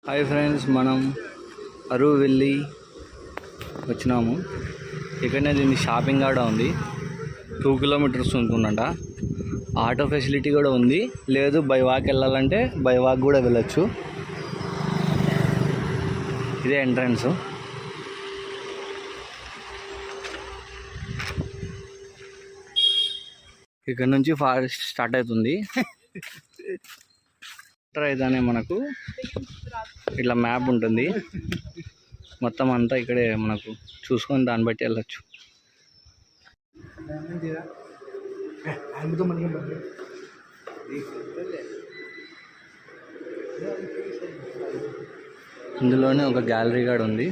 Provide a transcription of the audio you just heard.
Hi friends, మనం అరువు వెళ్ళి వచ్చినాము. ఇక్కడనే దీన్ని షాపింగ్ కూడా ఉంది. 2 కిలోమీటర్స్ ఉంటుందంట. ఆటో ఫెసిలిటీ కూడా ఉంది. లేదు బై వాక్ వెళ్ళాలంటే బై వాక్ కూడా వెళ్ళచ్చు. ఇదే ఎంట్రన్స్. ఇక్కడ నుంచి ఫారెస్ట్ స్టార్ట్ అవుతుంది. అయితేనే మనకు ఇట్లా మ్యాప్ ఉంటుంది. మొత్తం అంతా ఇక్కడే మనకు చూసుకొని దాన్ని బట్టి వెళ్ళచ్చు. ఇందులోనే ఒక గ్యాలరీ కూడా ఉంది.